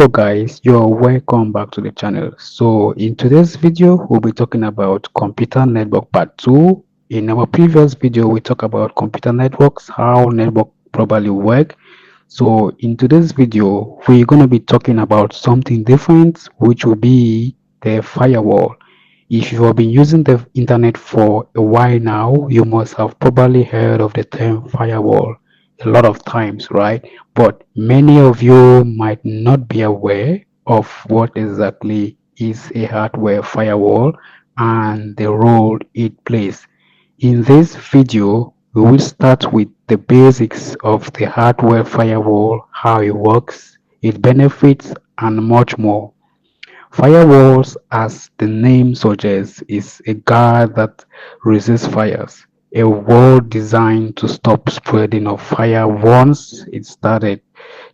Hello guys, you're welcome back to the channel. So in today's video, we'll be talking about computer network part 2. In our previous video, we talked about computer networks, how network properly work. So in today's video, we're going to be talking about something different, which will be the firewall. If you have been using the internet for a while now, you must have probably heard of the term firewall a lot of times, right? But many of you might not be aware of what exactly is a hardware firewall and the role it plays. In this video, we will start with the basics of the hardware firewall, how it works, its benefits, and much more. Firewalls, as the name suggests, is a guard that resists fires, a wall designed to stop spreading of fire once it started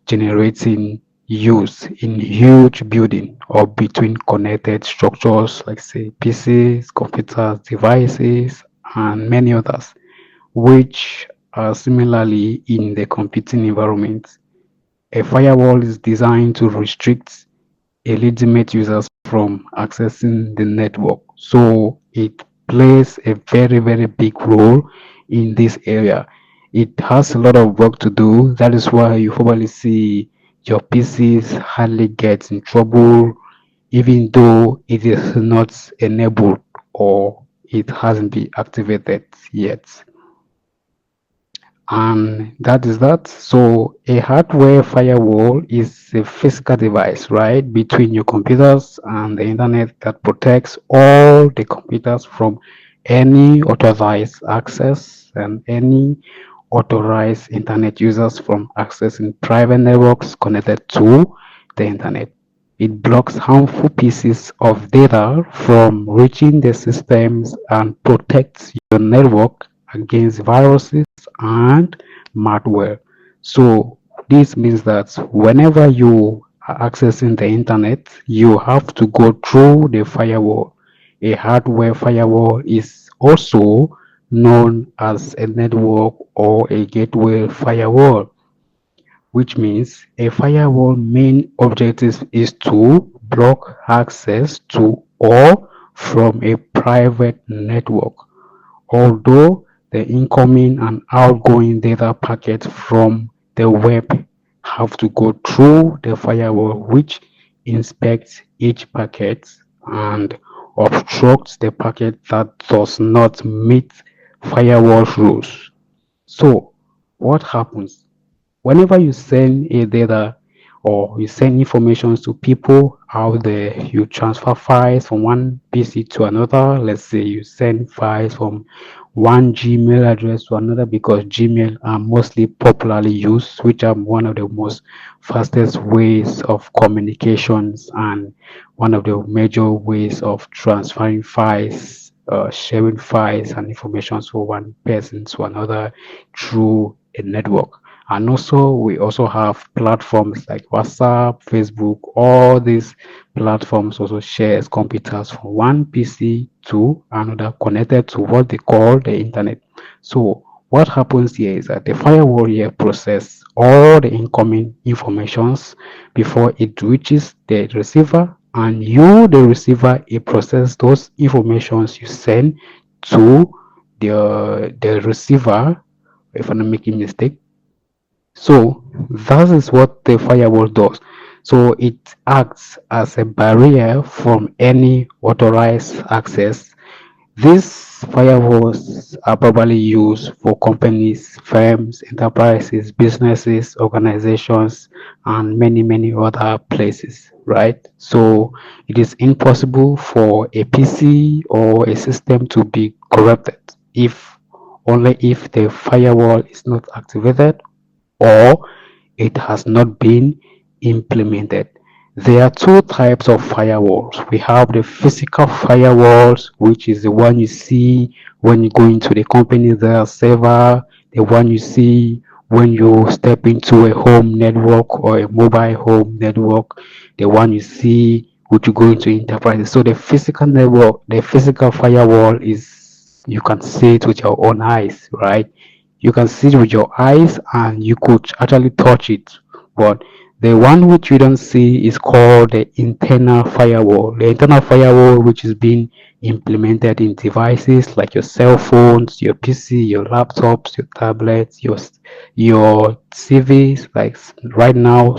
generating use in huge building or between connected structures like say PCs, computers, devices, and many others, which are similarly in the computing environment. A firewall is designed to restrict illegitimate users from accessing the network. So it plays a very big role in this area. It has a lot of work to do. That is why you probably see your PCs hardly gets in trouble, even though it is not enabled or it hasn't been activated yet. And that is that. So a hardware firewall is a physical device, right, between your computers and the internet that protects all the computers from any authorized access and any authorized internet users from accessing private networks connected to the internet. It blocks harmful pieces of data from reaching the systems and protects your network against viruses and malware. So this means that whenever you are accessing the internet, you have to go through the firewall. A hardware firewall is also known as a network or a gateway firewall, which means a firewall main objective is to block access to or from a private network. Although the incoming and outgoing data packets from the web have to go through the firewall, which inspects each packet and obstructs the packet that does not meet firewall rules. So, what happens? Whenever you send a data or you send information to people out there, you transfer files from one PC to another. Let's say you send files from one Gmail address to another because Gmail are mostly popularly used, which are one of the most fastest ways of communications and one of the major ways of transferring files, sharing files and information from one person to another through a network. And also, we also have platforms like WhatsApp, Facebook. All these platforms also shares computers from one PC to another connected to what they call the internet. So what happens here is that the firewall here process all the incoming informations before it reaches the receiver, and you, the receiver, it process those informations you send to the receiver. If I'm not making mistake, so that is what the firewall does. So it acts as a barrier from any authorized access. These firewalls are probably used for companies, firms, enterprises, businesses, organizations, and many other places, right? So it is impossible for a PC or a system to be corrupted if only if the firewall is not activated or it has not been implemented. There are two types of firewalls. We have the physical firewalls, which is the one you see when you go into the company, their server, the one you see when you step into a home network or a mobile home network, the one you see when you go into enterprises. So the physical network, the physical firewall is you can see it with your own eyes, right? You can see it with your eyes and you could actually touch it, but The one which you don't see is called the internal firewall. The internal firewall, which is being implemented in devices like your cell phones, your PC, your laptops, your tablets, your TVs. Like right now,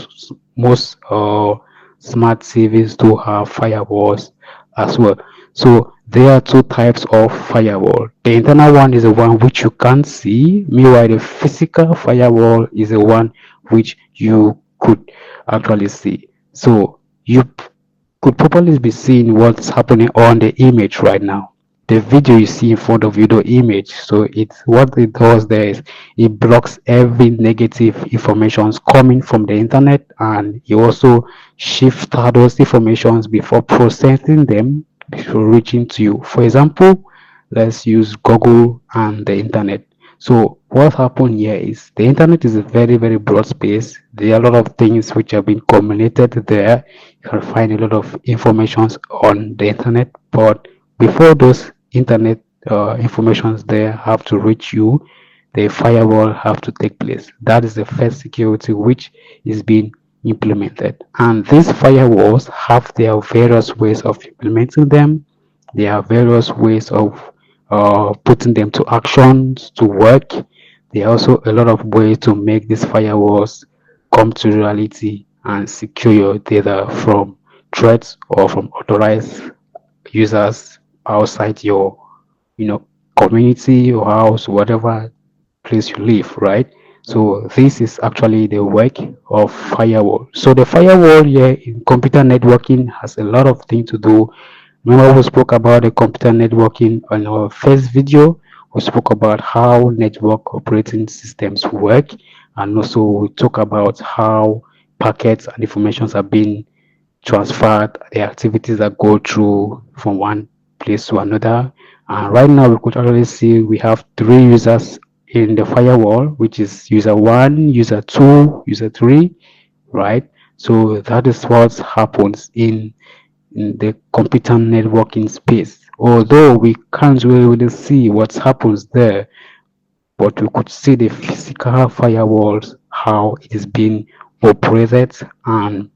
most smart TVs do have firewalls as well. So there are two types of firewall. The internal one is the one which you can't see, meanwhile the physical firewall is the one which you could actually see. So you could probably be seeing what's happening on the image right now. The video you see in front of you, the image. So it's what it does there is it blocks every negative information coming from the internet, and it also shifts those informations before processing them before reaching to you. For example, let's use Google and the internet. So what happened here is the internet is a very, very broad space. There are a lot of things which have been culminated there. You can find a lot of informations on the internet, but before those internet informations there have to reach you, the firewall have to take place. That is the first security which is being implemented. And these firewalls have their various ways of implementing them. There are various ways of putting them to actions to work. There are also a lot of ways to make these firewalls come to reality and secure your data from threats or from authorized users outside your community or house, whatever place you live, right? So this is actually the work of firewall. So the firewall here in computer networking has a lot of things to do. Remember we spoke about the computer networking on our first video. We spoke about how network operating systems work, and also we talk about how packets and informations are being transferred, the activities that go through from one place to another. And right now we could already see we have three users in the firewall, which is user one, user two, user three, right? So that is what happens in the computer networking space. Although we can't really see what happens there, but we could see the physical firewalls, how it is being operated, and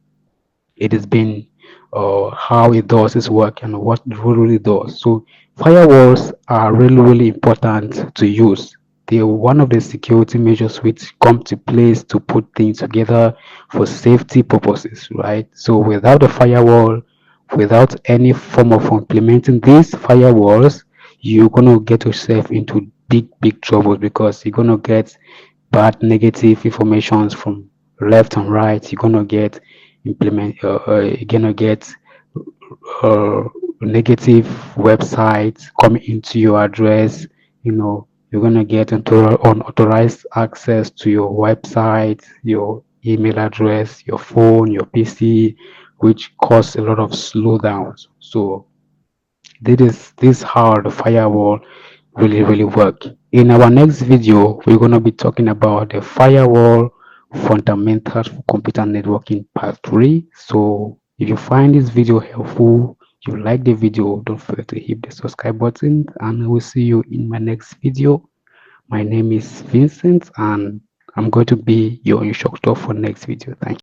it has been how it does its work and what it really does. So firewalls are really, really important to use. They are one of the security measures which come to place to put things together for safety purposes, right? So without a firewall, without any form of implementing these firewalls, you're gonna get yourself into big, big trouble because you're gonna get bad negative informations from left and right. You're gonna get you're gonna get uh, negative websites coming into your address. You're gonna get unauthorized access to your website, your email address, your phone, your PC, which cause a lot of slowdowns. So this how the firewall really, really work. In our next video, we're going to be talking about the firewall fundamentals for computer networking part 3. So if you find this video helpful, you like the video, don't forget to hit the subscribe button, and I will see you in my next video. My name is Vincent, and I'm going to be your instructor for next video. Thank you.